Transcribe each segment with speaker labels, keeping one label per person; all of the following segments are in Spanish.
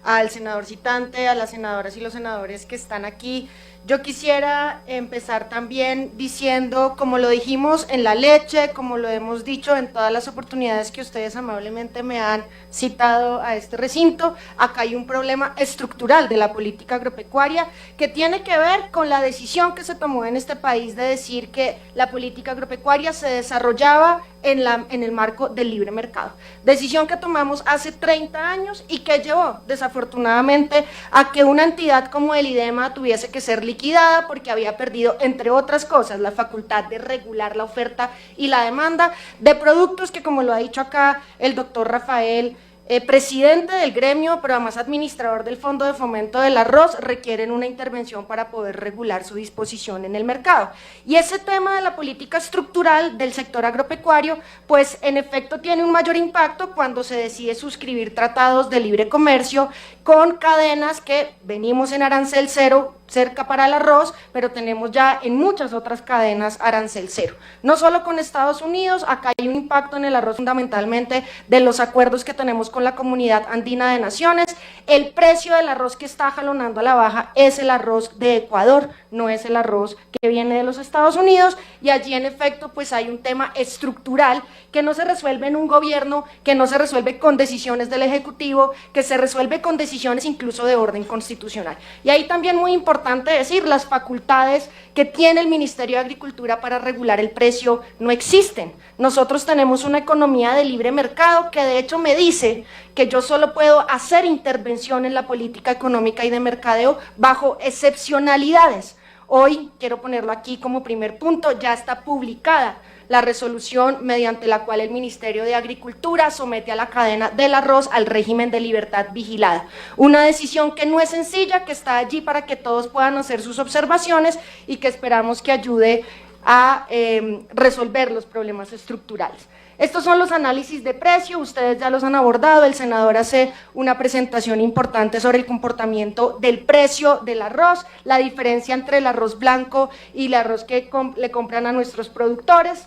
Speaker 1: al senador citante, a las senadoras y los senadores que están aquí. Yo quisiera empezar también diciendo, como lo dijimos en la leche, como lo hemos dicho en todas las oportunidades que ustedes amablemente me han citado a este recinto, acá hay un problema estructural de la política agropecuaria que tiene que ver con la decisión que se tomó en este país de decir que la política agropecuaria se desarrollaba en el marco del libre mercado. Decisión que tomamos hace 30 años y que llevó, desafortunadamente, a que una entidad como el IDEMA tuviese que ser liquidada porque había perdido, entre otras cosas, la facultad de regular la oferta y la demanda de productos que, como lo ha dicho acá el doctor Rafael, presidente del gremio, pero además administrador del Fondo de Fomento del Arroz, requieren una intervención para poder regular su disposición en el mercado. Y ese tema de la política estructural del sector agropecuario, pues en efecto tiene un mayor impacto cuando se decide suscribir tratados de libre comercio con cadenas que venimos en arancel cero, cerca para el arroz, pero tenemos ya en muchas otras cadenas arancel cero. No solo con Estados Unidos, acá hay un impacto en el arroz fundamentalmente de los acuerdos que tenemos con la Comunidad Andina de Naciones. El precio del arroz que está jalonando a la baja es el arroz de Ecuador, no es el arroz que viene de los Estados Unidos, y allí en efecto pues hay un tema estructural que no se resuelve en un gobierno, que no se resuelve con decisiones del Ejecutivo, que se resuelve con decisiones incluso de orden constitucional. Y ahí también muy importante decir, las facultades que tiene el Ministerio de Agricultura para regular el precio no existen. Nosotros tenemos una economía de libre mercado que de hecho me dice que yo solo puedo hacer intervención en la política económica y de mercadeo bajo excepcionalidades. Hoy, quiero ponerlo aquí como primer punto, ya está publicada la resolución mediante la cual el Ministerio de Agricultura somete a la cadena del arroz al régimen de libertad vigilada. Una decisión que no es sencilla, que está allí para que todos puedan hacer sus observaciones y que esperamos que ayude a resolver los problemas estructurales. Estos son los análisis de precio, ustedes ya los han abordado, el senador hace una presentación importante sobre el comportamiento del precio del arroz, la diferencia entre el arroz blanco y el arroz que le compran a nuestros productores.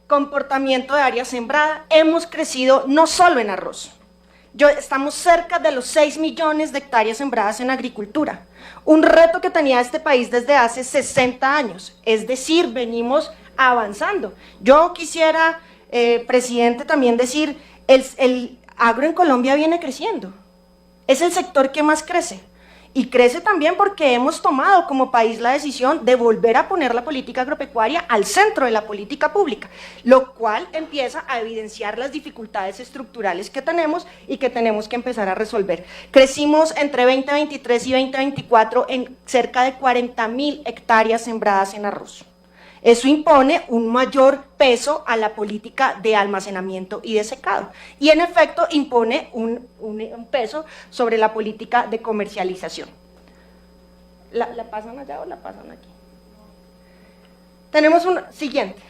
Speaker 1: Comportamiento de área sembrada, hemos crecido no solo en arroz, estamos cerca de los 6 millones de hectáreas sembradas en agricultura, un reto que tenía este país desde hace 60 años, es decir, venimos avanzando. Yo quisiera, presidente, también decir, el agro en Colombia viene creciendo, es el sector que más crece, y crece también porque hemos tomado como país la decisión de volver a poner la política agropecuaria al centro de la política pública, lo cual empieza a evidenciar las dificultades estructurales que tenemos y que tenemos que empezar a resolver. Crecimos entre 2023 y 2024 en cerca de 40.000 hectáreas sembradas en arroz. Eso impone un mayor peso a la política de almacenamiento y de secado. Y en efecto impone un peso sobre la política de comercialización. ¿La pasan allá o la pasan aquí? Tenemos un siguiente.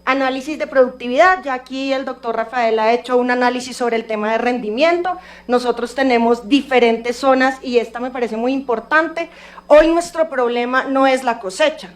Speaker 1: Análisis de productividad, ya aquí el doctor Rafael ha hecho un análisis sobre el tema de rendimiento, nosotros tenemos diferentes zonas y esta me parece muy importante. Hoy nuestro problema no es la cosecha,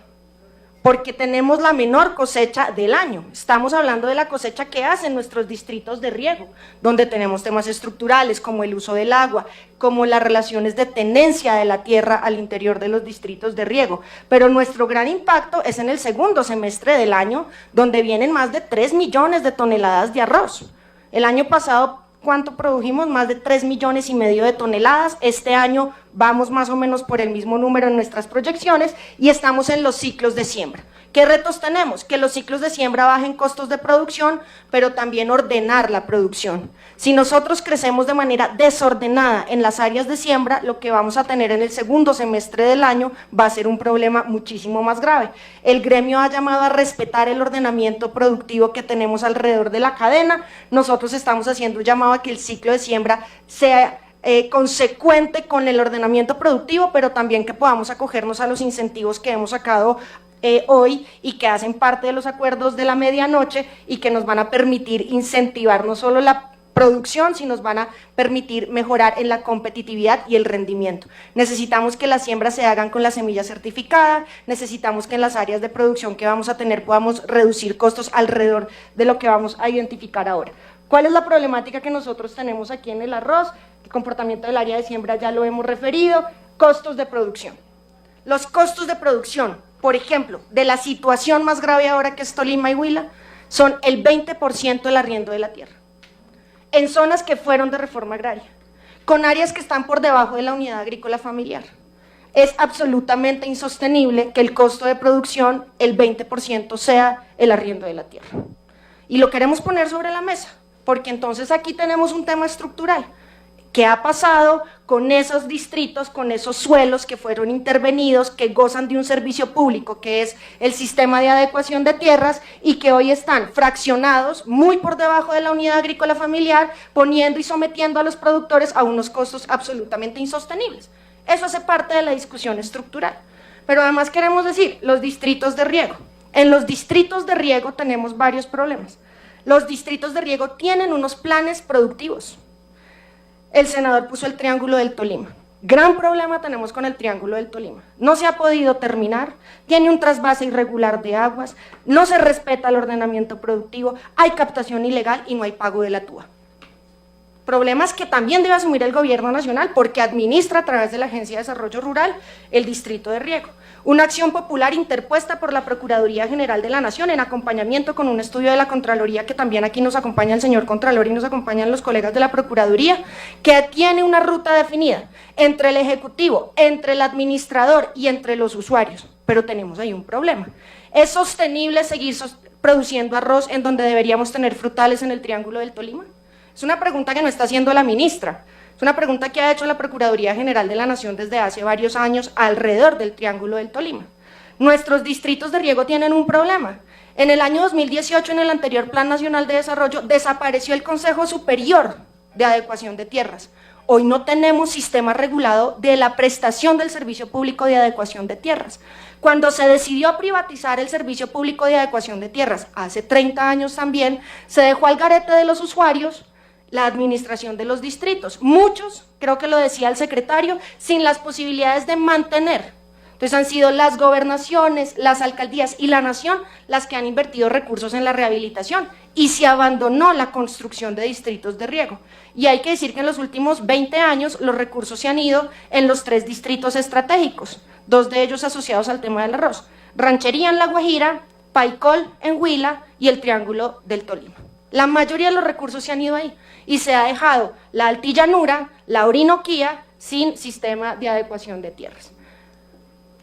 Speaker 1: porque tenemos la menor cosecha del año. Estamos hablando de la cosecha que hacen nuestros distritos de riego, donde tenemos temas estructurales como el uso del agua, como las relaciones de tenencia de la tierra al interior de los distritos de riego. Pero nuestro gran impacto es en el segundo semestre del año, donde vienen más de 3 millones de toneladas de arroz. El año pasado, ¿cuánto produjimos? Más de 3,5 millones de toneladas. Este año vamos más o menos por el mismo número en nuestras proyecciones y estamos en los ciclos de siembra. ¿Qué retos tenemos? Que los ciclos de siembra bajen costos de producción, pero también ordenar la producción. Si nosotros crecemos de manera desordenada en las áreas de siembra, lo que vamos a tener en el segundo semestre del año va a ser un problema muchísimo más grave. El gremio ha llamado a respetar el ordenamiento productivo que tenemos alrededor de la cadena. Nosotros estamos haciendo un llamado a que el ciclo de siembra sea consecuente con el ordenamiento productivo, pero también que podamos acogernos a los incentivos que hemos sacado hoy y que hacen parte de los acuerdos de la medianoche y que nos van a permitir incentivar no solo la producción, sino nos van a permitir mejorar en la competitividad y el rendimiento. Necesitamos que las siembras se hagan con la semilla certificada, necesitamos que en las áreas de producción que vamos a tener podamos reducir costos alrededor de lo que vamos a identificar ahora. ¿Cuál es la problemática que nosotros tenemos aquí en el arroz? El comportamiento del área de siembra ya lo hemos referido, costos de producción. Los costos de producción, por ejemplo, de la situación más grave ahora que es Tolima y Huila, son el 20% del arriendo de la tierra, en zonas que fueron de reforma agraria, con áreas que están por debajo de la unidad agrícola familiar. Es absolutamente insostenible que el costo de producción, el 20% sea el arriendo de la tierra. Y lo queremos poner sobre la mesa, porque entonces aquí tenemos un tema estructural. ¿Qué ha pasado con esos distritos, con esos suelos que fueron intervenidos, que gozan de un servicio público, que es el sistema de adecuación de tierras, y que hoy están fraccionados muy por debajo de la unidad agrícola familiar, poniendo y sometiendo a los productores a unos costos absolutamente insostenibles? Eso hace parte de la discusión estructural. Pero además queremos decir, los distritos de riego. En los distritos de riego tenemos varios problemas. Los distritos de riego tienen unos planes productivos. El senador puso el Triángulo del Tolima. Gran problema tenemos con el Triángulo del Tolima. No se ha podido terminar, tiene un trasvase irregular de aguas, no se respeta el ordenamiento productivo, hay captación ilegal y no hay pago de la TUA. Problemas que también debe asumir el gobierno nacional porque administra a través de la Agencia de Desarrollo Rural el distrito de riego. Una acción popular interpuesta por la Procuraduría General de la Nación en acompañamiento con un estudio de la Contraloría, que también aquí nos acompaña el señor Contralor y nos acompañan los colegas de la Procuraduría, que tiene una ruta definida entre el Ejecutivo, entre el administrador y entre los usuarios. Pero tenemos ahí un problema. ¿Es sostenible seguir produciendo arroz en donde deberíamos tener frutales en el Triángulo del Tolima? Es una pregunta que no está haciendo la ministra, es una pregunta que ha hecho la Procuraduría General de la Nación desde hace varios años alrededor del Triángulo del Tolima. Nuestros distritos de riego tienen un problema. En el año 2018, en el anterior Plan Nacional de Desarrollo, desapareció el Consejo Superior de Adecuación de Tierras. Hoy no tenemos sistema regulado de la prestación del Servicio Público de Adecuación de Tierras. Cuando se decidió privatizar el Servicio Público de Adecuación de Tierras, hace 30 años también, se dejó al garete de los usuarios la administración de los distritos. Muchos, creo que lo decía el secretario, sin las posibilidades de mantener. Entonces han sido las gobernaciones, las alcaldías y la nación las que han invertido recursos en la rehabilitación y se abandonó la construcción de distritos de riego. Y hay que decir que en los últimos 20 años los recursos se han ido en los 3 distritos estratégicos, 2 de ellos asociados al tema del arroz: Ranchería en La Guajira, Paicol en Huila y el Triángulo del Tolima. La mayoría de los recursos se han ido ahí y se ha dejado la Altillanura, la Orinoquía sin sistema de adecuación de tierras.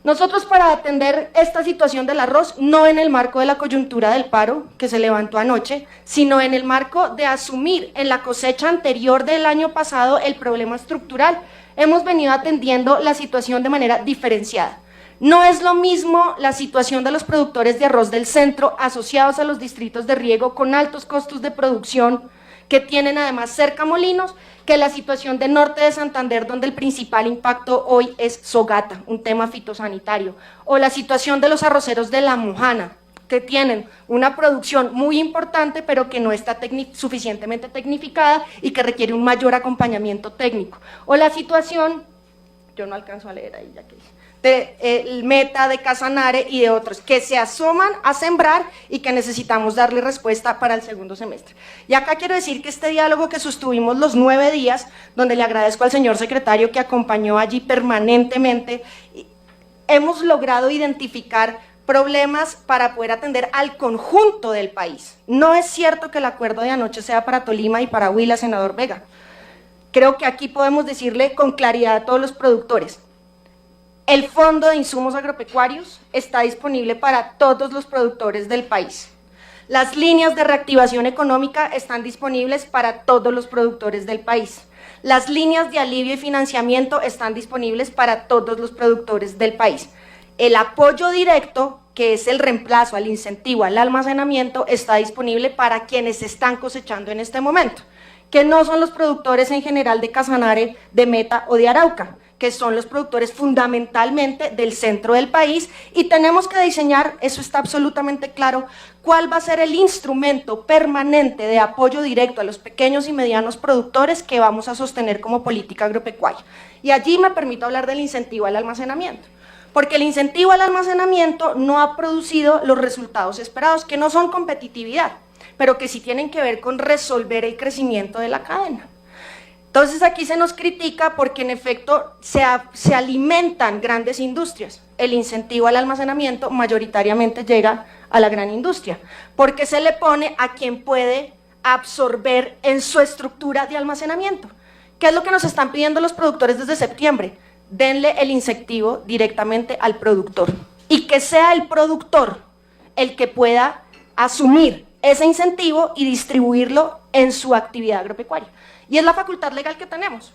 Speaker 1: Nosotros, para atender esta situación del arroz, no en el marco de la coyuntura del paro que se levantó anoche, sino en el marco de asumir en la cosecha anterior del año pasado el problema estructural, hemos venido atendiendo la situación de manera diferenciada. No es lo mismo la situación de los productores de arroz del centro asociados a los distritos de riego con altos costos de producción que tienen además cerca molinos, que la situación de norte de Santander, donde el principal impacto hoy es Sogata, un tema fitosanitario, o la situación de los arroceros de La Mojana, que tienen una producción muy importante, pero que no está suficientemente tecnificada y que requiere un mayor acompañamiento técnico, o la situación, yo no alcanzo a leer ahí ya que el Meta, de Casanare y de otros, que se asoman a sembrar y que necesitamos darle respuesta para el segundo semestre. Y acá quiero decir que este diálogo que sostuvimos los 9 días, donde le agradezco al señor secretario que acompañó allí permanentemente, hemos logrado identificar problemas para poder atender al conjunto del país. No es cierto que el acuerdo de anoche sea para Tolima y para Huila, senador Vega. Creo que aquí podemos decirle con claridad a todos los productores: el Fondo de Insumos Agropecuarios está disponible para todos los productores del país. Las líneas de reactivación económica están disponibles para todos los productores del país. Las líneas de alivio y financiamiento están disponibles para todos los productores del país. El apoyo directo, que es el reemplazo al incentivo al almacenamiento, está disponible para quienes están cosechando en este momento, que no son los productores en general de Casanare, de Meta o de Arauca, que son los productores fundamentalmente del centro del país, y tenemos que diseñar, eso está absolutamente claro, cuál va a ser el instrumento permanente de apoyo directo a los pequeños y medianos productores que vamos a sostener como política agropecuaria. Y allí me permito hablar del incentivo al almacenamiento, porque el incentivo al almacenamiento no ha producido los resultados esperados, que no son competitividad, pero que sí tienen que ver con resolver el crecimiento de la cadena. Entonces aquí se nos critica porque en efecto se alimentan grandes industrias. El incentivo al almacenamiento mayoritariamente llega a la gran industria, porque se le pone a quien puede absorber en su estructura de almacenamiento. ¿Qué es lo que nos están pidiendo los productores desde septiembre? Denle el incentivo directamente al productor y que sea el productor el que pueda asumir ese incentivo y distribuirlo en su actividad agropecuaria. Y es la facultad legal que tenemos.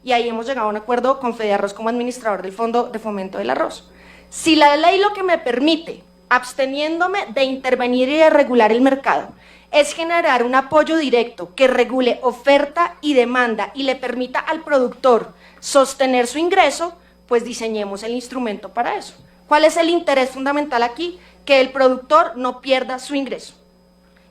Speaker 1: Y ahí hemos llegado a un acuerdo con Fedearroz como administrador del Fondo de Fomento del Arroz. Si la ley lo que me permite, absteniéndome de intervenir y de regular el mercado, es generar un apoyo directo que regule oferta y demanda y le permita al productor sostener su ingreso, pues diseñemos el instrumento para eso. ¿Cuál es el interés fundamental aquí? Que el productor no pierda su ingreso.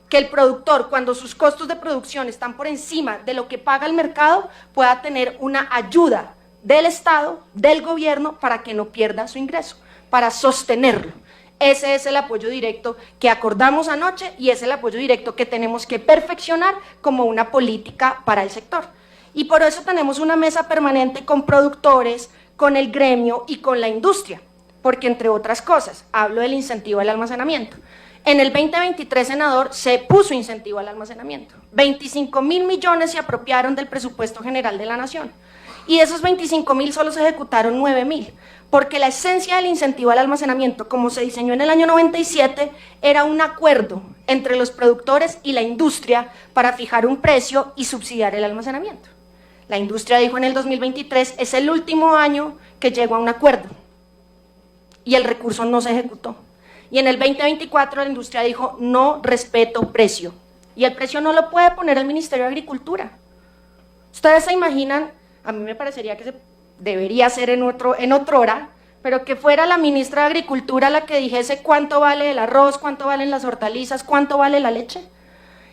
Speaker 1: Que el productor, cuando sus costos de producción están por encima de lo que paga el mercado, pueda tener una ayuda del Estado, del gobierno, para que no pierda su ingreso, para sostenerlo. Ese es el apoyo directo que acordamos anoche y es el apoyo directo que tenemos que perfeccionar como una política para el sector. Y por eso tenemos una mesa permanente con productores, con el gremio y con la industria, porque entre otras cosas, hablo del incentivo al almacenamiento. En el 2023, senador, se puso incentivo al almacenamiento. 25.000 millones se apropiaron del presupuesto general de la Nación. Y de esos 25.000 solo se ejecutaron 9.000, porque la esencia del incentivo al almacenamiento, como se diseñó en el año 97, era un acuerdo entre los productores y la industria para fijar un precio y subsidiar el almacenamiento. La industria dijo en el 2023, es el último año que llegó a un acuerdo, y el recurso no se ejecutó. Y en el 2024 la industria dijo, no respeto precio. Y el precio no lo puede poner el Ministerio de Agricultura. Ustedes se imaginan, a mí me parecería que debería ser en otro hora, pero que fuera la ministra de Agricultura la que dijese cuánto vale el arroz, cuánto valen las hortalizas, cuánto vale la leche.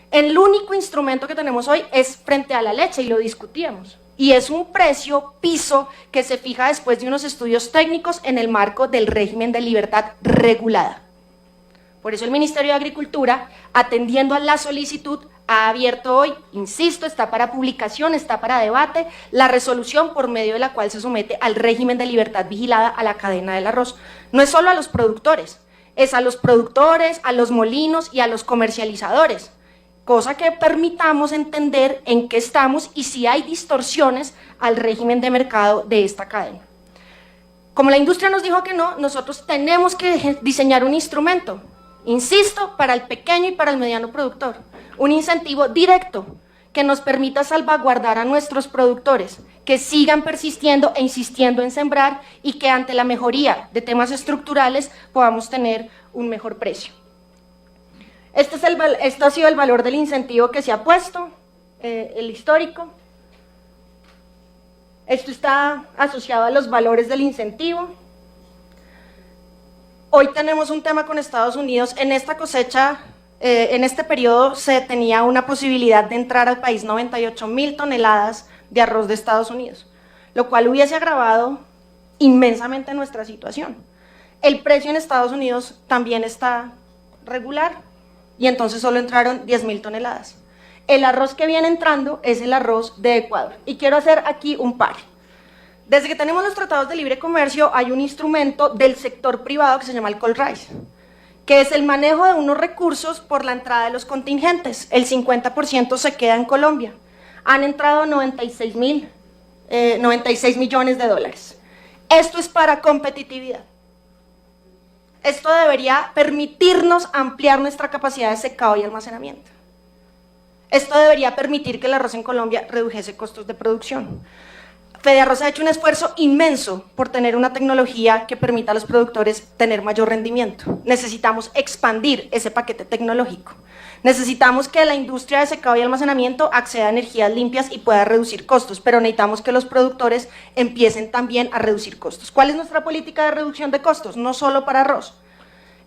Speaker 1: El único instrumento que tenemos hoy es frente a la leche, y lo discutíamos. Y es un precio piso que se fija después de unos estudios técnicos en el marco del régimen de libertad regulada. Por eso el Ministerio de Agricultura, atendiendo a la solicitud, ha abierto hoy, insisto, está para publicación, está para debate, la resolución por medio de la cual se somete al régimen de libertad vigilada a la cadena del arroz. No es solo a los productores, es a los productores, a los molinos y a los comercializadores, cosa que permitamos entender en qué estamos y si hay distorsiones al régimen de mercado de esta cadena. Como la industria nos dijo que no, nosotros tenemos que diseñar un instrumento, insisto, para el pequeño y para el mediano productor, un incentivo directo que nos permita salvaguardar a nuestros productores, que sigan persistiendo e insistiendo en sembrar y que ante la mejoría de temas estructurales podamos tener un mejor precio. Este ha sido el valor del incentivo que se ha puesto, el histórico. Esto está asociado a los valores del incentivo. Hoy tenemos un tema con Estados Unidos. En esta cosecha, en este periodo, se tenía una posibilidad de entrar al país 98.000 toneladas de arroz de Estados Unidos, lo cual hubiese agravado inmensamente nuestra situación. El precio en Estados Unidos también está regular y entonces solo entraron 10.000 toneladas. El arroz que viene entrando es el arroz de Ecuador. Y quiero hacer aquí un par. Desde que tenemos los tratados de libre comercio hay un instrumento del sector privado que se llama el Call Rice, que es el manejo de unos recursos por la entrada de los contingentes. El 50% se queda en Colombia. Han entrado 96 millones de dólares. Esto es para competitividad. Esto debería permitirnos ampliar nuestra capacidad de secado y almacenamiento. Esto debería permitir que el arroz en Colombia redujese costos de producción. Fedearroz ha hecho un esfuerzo inmenso por tener una tecnología que permita a los productores tener mayor rendimiento. Necesitamos expandir ese paquete tecnológico. Necesitamos que la industria de secado y almacenamiento acceda a energías limpias y pueda reducir costos, pero necesitamos que los productores empiecen también a reducir costos. ¿Cuál es nuestra política de reducción de costos? No solo para arroz.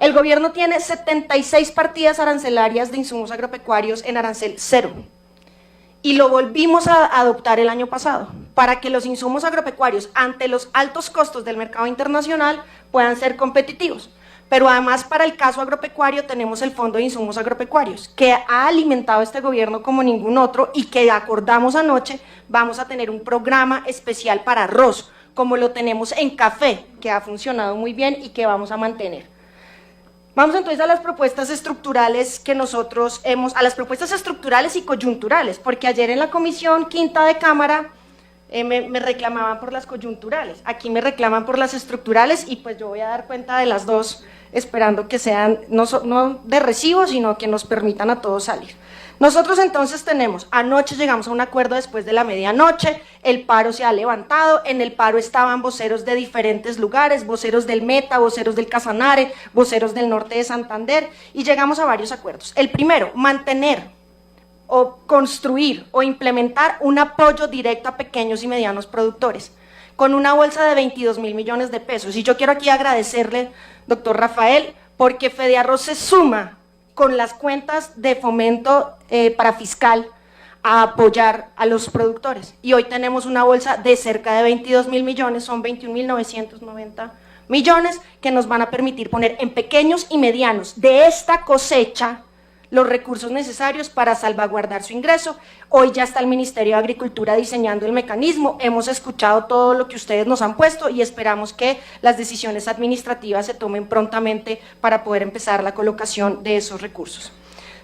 Speaker 1: El gobierno tiene 76 partidas arancelarias de insumos agropecuarios en arancel cero. Y lo volvimos a adoptar el año pasado, para que los insumos agropecuarios ante los altos costos del mercado internacional puedan ser competitivos. Pero además para el caso agropecuario tenemos el Fondo de Insumos Agropecuarios, que ha alimentado este gobierno como ningún otro y que acordamos anoche, vamos a tener un programa especial para arroz, como lo tenemos en café, que ha funcionado muy bien y que vamos a mantener. Vamos entonces a las propuestas estructurales que nosotros a las propuestas estructurales y coyunturales, porque ayer en la comisión quinta de Cámara me reclamaban por las coyunturales, aquí me reclaman por las estructurales y pues yo voy a dar cuenta de las dos, esperando que sean no de recibo, sino que nos permitan a todos salir. Nosotros entonces anoche llegamos a un acuerdo después de la medianoche, el paro se ha levantado, en el paro estaban voceros de diferentes lugares, voceros del Meta, voceros del Casanare, voceros del norte de Santander, y llegamos a varios acuerdos. El primero, mantener o construir o implementar un apoyo directo a pequeños y medianos productores, con una bolsa de 22.000 millones de pesos. Y yo quiero aquí agradecerle, doctor Rafael, porque Fedearroz se suma con las cuentas de fomento para fiscal a apoyar a los productores. Y hoy tenemos una bolsa de cerca de 22.000 millones, son 21.990 millones, que nos van a permitir poner en pequeños y medianos de esta cosecha los recursos necesarios para salvaguardar su ingreso. Hoy ya está el Ministerio de Agricultura diseñando el mecanismo, hemos escuchado todo lo que ustedes nos han puesto y esperamos que las decisiones administrativas se tomen prontamente para poder empezar la colocación de esos recursos.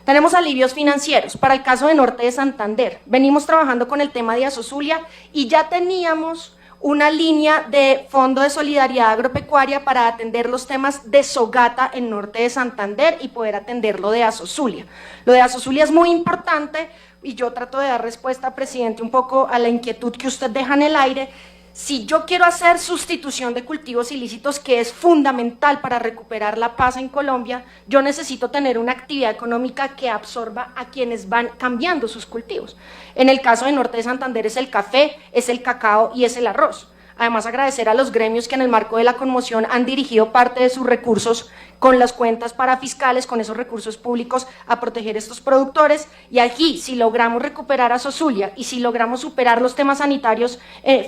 Speaker 1: Tenemos alivios financieros para el caso de Norte de Santander. Venimos trabajando con el tema de Asozulia y ya teníamos una línea de Fondo de Solidaridad Agropecuaria para atender los temas de Sogata en Norte de Santander y poder atender lo de Asozulia. Lo de Asozulia es muy importante y yo trato de dar respuesta, presidente, un poco a la inquietud que usted deja en el aire. Si yo quiero hacer sustitución de cultivos ilícitos, que es fundamental para recuperar la paz en Colombia, yo necesito tener una actividad económica que absorba a quienes van cambiando sus cultivos. En el caso de Norte de Santander es el café, es el cacao y es el arroz. Además, agradecer a los gremios que en el marco de la conmoción han dirigido parte de sus recursos con las cuentas para fiscales, con esos recursos públicos a proteger estos productores. Y aquí, si logramos recuperar a Asozulia y si logramos superar los temas sanitarios,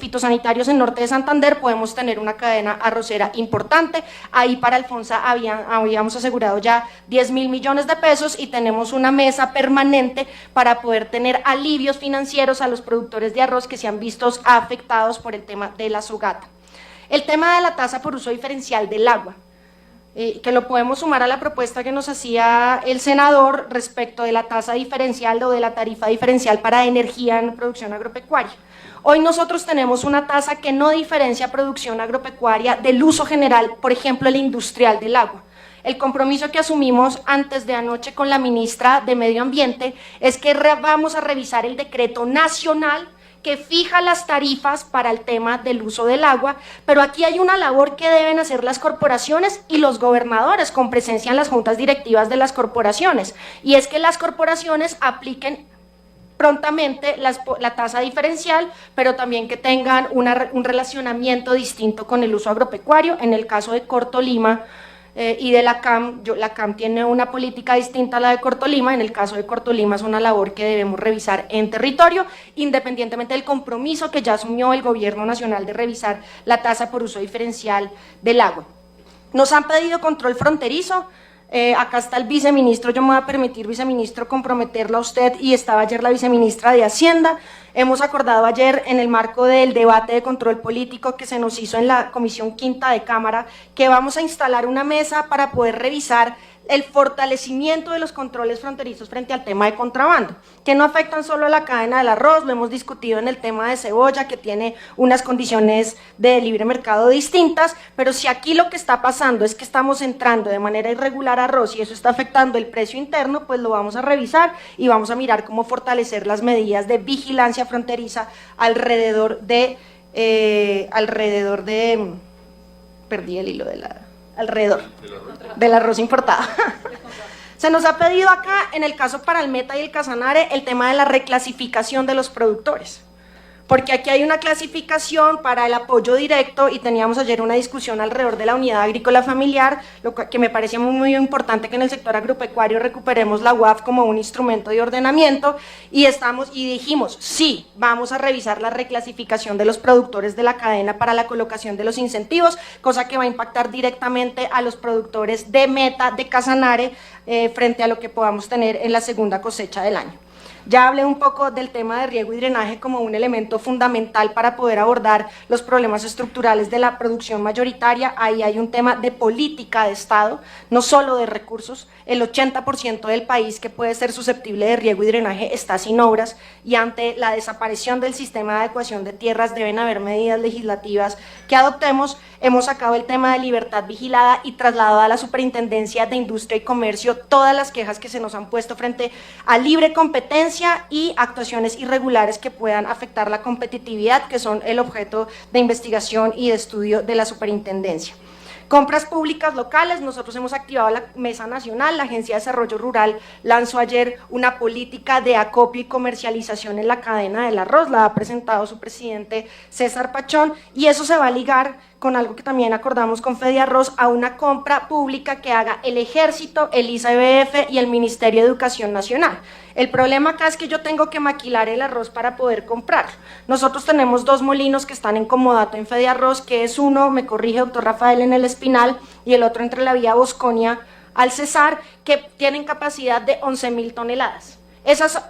Speaker 1: fitosanitarios en Norte de Santander, podemos tener una cadena arrocera importante. Ahí para Alfonsa habíamos asegurado ya 10.000 millones de pesos y tenemos una mesa permanente para poder tener alivios financieros a los productores de arroz que se han visto afectados por el tema de la Sogata. El tema de la tasa por uso diferencial del agua, que lo podemos sumar a la propuesta que nos hacía el senador respecto de la tasa diferencial o de la tarifa diferencial para energía en producción agropecuaria. Hoy nosotros tenemos una tasa que no diferencia producción agropecuaria del uso general, por ejemplo, el industrial del agua. El compromiso que asumimos antes de anoche con la ministra de Medio Ambiente es que vamos a revisar el decreto nacional que fija las tarifas para el tema del uso del agua, pero aquí hay una labor que deben hacer las corporaciones y los gobernadores con presencia en las juntas directivas de las corporaciones, y es que las corporaciones apliquen prontamente la tasa diferencial, pero también que tengan un relacionamiento distinto con el uso agropecuario. En el caso de Cortolima y de la CAM, la CAM tiene una política distinta a la de Cortolima. En el caso de Cortolima es una labor que debemos revisar en territorio, independientemente del compromiso que ya asumió el gobierno nacional de revisar la tasa por uso diferencial del agua. Nos han pedido control fronterizo. Acá está el viceministro, yo me voy a permitir, viceministro, comprometerlo a usted, y estaba ayer la viceministra de Hacienda. Hemos acordado ayer en el marco del debate de control político que se nos hizo en la comisión quinta de Cámara, que vamos a instalar una mesa para poder revisar el fortalecimiento de los controles fronterizos frente al tema de contrabando, que no afectan solo a la cadena del arroz. Lo hemos discutido en el tema de cebolla, que tiene unas condiciones de libre mercado distintas, pero si aquí lo que está pasando es que estamos entrando de manera irregular arroz y eso está afectando el precio interno, pues lo vamos a revisar y vamos a mirar cómo fortalecer las medidas de vigilancia fronteriza alrededor de perdí el hilo de la... alrededor del arroz importado. Se nos ha pedido acá, en el caso para el Meta y el Casanare, el tema de la reclasificación de los productores, Porque aquí hay una clasificación para el apoyo directo y teníamos ayer una discusión alrededor de la unidad agrícola familiar, lo que me parecía muy importante que en el sector agropecuario recuperemos la UAF como un instrumento de ordenamiento y dijimos, sí, vamos a revisar la reclasificación de los productores de la cadena para la colocación de los incentivos, cosa que va a impactar directamente a los productores de Meta, de Casanare, frente a lo que podamos tener en la segunda cosecha del año. Ya hablé un poco del tema de riego y drenaje como un elemento fundamental para poder abordar los problemas estructurales de la producción mayoritaria. Ahí hay un tema de política de Estado, no solo de recursos. El 80% del país que puede ser susceptible de riego y drenaje está sin obras y ante la desaparición del sistema de adecuación de tierras deben haber medidas legislativas que adoptemos. Hemos sacado el tema de libertad vigilada y trasladado a la Superintendencia de Industria y Comercio todas las quejas que se nos han puesto frente a libre competencia y actuaciones irregulares que puedan afectar la competitividad, que son el objeto de investigación y de estudio de la Superintendencia. Compras públicas locales, nosotros hemos activado la Mesa Nacional, la Agencia de Desarrollo Rural lanzó ayer una política de acopio y comercialización en la cadena del arroz, la ha presentado su presidente César Pachón, y eso se va a ligar con algo que también acordamos con Fediarroz, a una compra pública que haga el Ejército, el ICBF y el Ministerio de Educación Nacional. El problema acá es que yo tengo que maquilar el arroz para poder comprarlo. Nosotros tenemos 2 molinos que están en comodato en Fediarroz, que es uno, me corrige doctor Rafael, en el Espinal, y el otro entre la vía Bosconia al Cesar, que tienen capacidad de 11.000 toneladas. Esas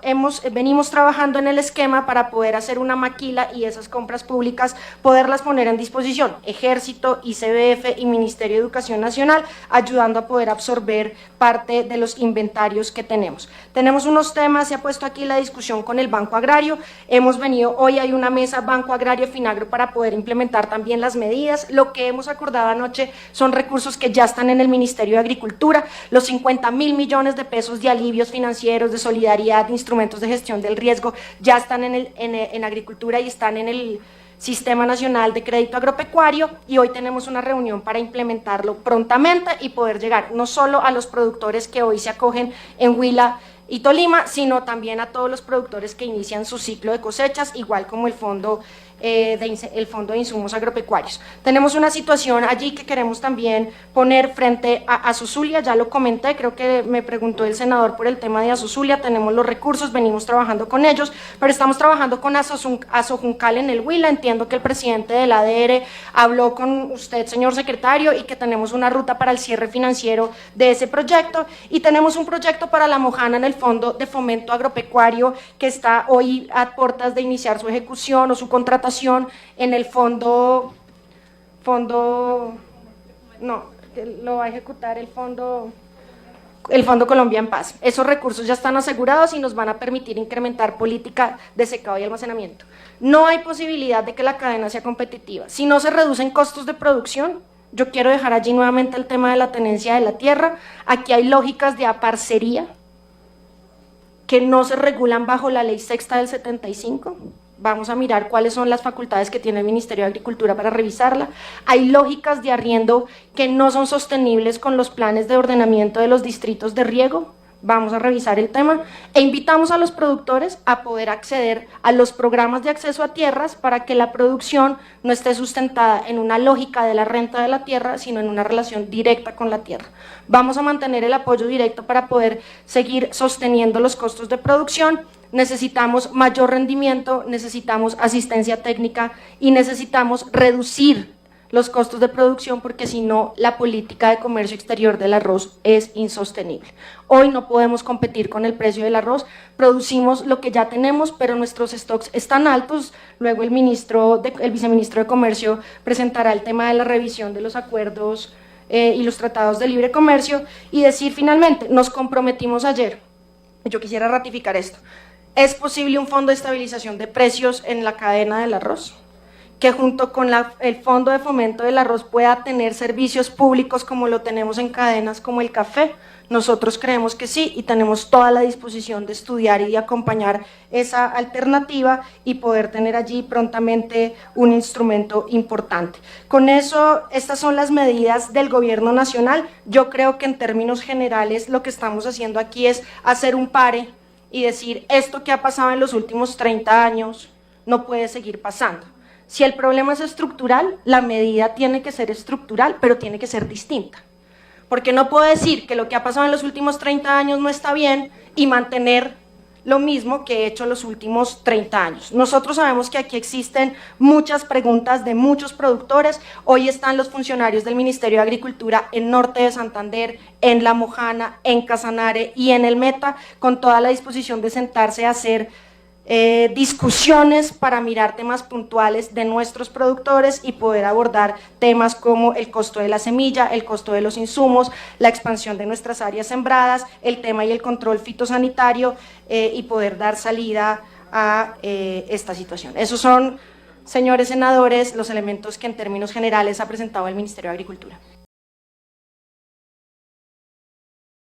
Speaker 1: venimos trabajando en el esquema para poder hacer una maquila y esas compras públicas poderlas poner en disposición, Ejército, ICBF y Ministerio de Educación Nacional, ayudando a poder absorber parte de los inventarios que tenemos. Tenemos unos temas, se ha puesto aquí la discusión con el Banco Agrario, hoy hay una mesa Banco Agrario Finagro para poder implementar también las medidas. Lo que hemos acordado anoche son recursos que ya están en el Ministerio de Agricultura, los 50.000 millones de pesos de alivios financieros, de solidaridad, de instrumentos de gestión del riesgo, ya están en agricultura y están en el Sistema Nacional de Crédito Agropecuario, y hoy tenemos una reunión para implementarlo prontamente y poder llegar no solo a los productores que hoy se acogen en Huila y Tolima, sino también a todos los productores que inician su ciclo de cosechas, igual como el Fondo de Insumos Agropecuarios. Tenemos una situación allí que queremos también poner frente a Azozulia, ya lo comenté, creo que me preguntó el senador por el tema de Azozulia, tenemos los recursos, venimos trabajando con ellos, pero estamos trabajando con Azojuncal en el Huila. Entiendo que el presidente del ADR habló con usted, señor secretario, y que tenemos una ruta para el cierre financiero de ese proyecto, y tenemos un proyecto para La Mojana en el Fondo de Fomento Agropecuario que está hoy a puertas de iniciar su ejecución o su contratación en el que lo va a ejecutar el Fondo Colombia en Paz. Esos recursos ya están asegurados y nos van a permitir incrementar política de secado y almacenamiento. No hay posibilidad de que la cadena sea competitiva. Si no se reducen costos de producción, yo quiero dejar allí nuevamente el tema de la tenencia de la tierra. Aquí hay lógicas de aparcería que no se regulan bajo la ley sexta del 75. Vamos a mirar cuáles son las facultades que tiene el Ministerio de Agricultura para revisarla. Hay lógicas de arriendo que no son sostenibles con los planes de ordenamiento de los distritos de riego. Vamos a revisar el tema e invitamos a los productores a poder acceder a los programas de acceso a tierras para que la producción no esté sustentada en una lógica de la renta de la tierra, sino en una relación directa con la tierra. Vamos a mantener el apoyo directo para poder seguir sosteniendo los costos de producción. Necesitamos mayor rendimiento, necesitamos asistencia técnica y necesitamos reducir los costos de producción, porque si no, la política de comercio exterior del arroz es insostenible. Hoy no podemos competir con el precio del arroz, producimos lo que ya tenemos, pero nuestros stocks están altos. Luego el viceministro de Comercio presentará el tema de la revisión de los acuerdos y los tratados de libre comercio, y decir finalmente, nos comprometimos ayer, yo quisiera ratificar esto, ¿es posible un fondo de estabilización de precios en la cadena del arroz? Que junto con el Fondo de Fomento del Arroz pueda tener servicios públicos como lo tenemos en cadenas como el café. Nosotros creemos que sí y tenemos toda la disposición de estudiar y de acompañar esa alternativa y poder tener allí prontamente un instrumento importante. Con eso, estas son las medidas del Gobierno Nacional. Yo creo que en términos generales lo que estamos haciendo aquí es hacer un pare y decir, esto que ha pasado en los últimos 30 años no puede seguir pasando. Si el problema es estructural, la medida tiene que ser estructural, pero tiene que ser distinta. Porque no puedo decir que lo que ha pasado en los últimos 30 años no está bien y mantener lo mismo que he hecho los últimos 30 años. Nosotros sabemos que aquí existen muchas preguntas de muchos productores. Hoy están los funcionarios del Ministerio de Agricultura en Norte de Santander, en La Mojana, en Casanare y en el Meta, con toda la disposición de sentarse a hacer discusiones para mirar temas puntuales de nuestros productores y poder abordar temas como el costo de la semilla, el costo de los insumos, la expansión de nuestras áreas sembradas, el tema y el control fitosanitario y poder dar salida a esta situación. Esos son, señores senadores, los elementos que en términos generales ha presentado el Ministerio de Agricultura.